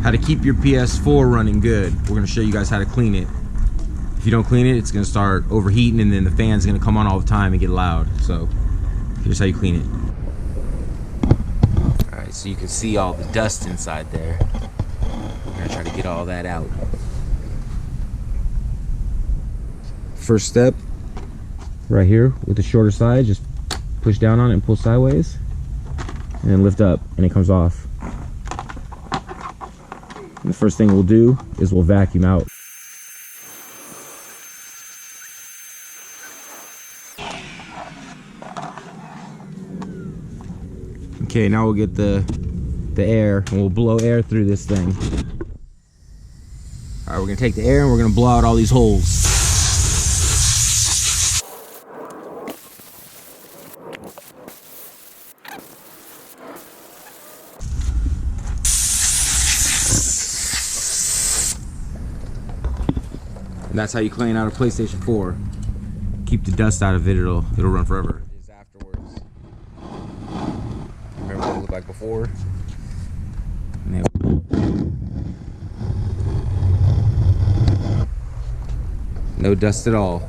how to keep your PS4 running good. We're gonna show you guys how to clean it. If you don't clean it, it's gonna start overheating and then the fan's gonna come on all the time and get loud. So here's how you clean it. All right, so you can see all the dust inside there. We're gonna try to get all that out. First step, right here with the shorter side, just push down on it and pull sideways, and then lift up, and it comes off. And the first thing we'll do is we'll vacuum out. Okay, now we'll get the air, and we'll blow air through this thing. All right, we're gonna take the air and we're gonna blow out all these holes. And that's how you clean out a PlayStation 4. Keep the dust out of it, it'll run forever. Afterwards. Remember what it looked like before? No dust at all.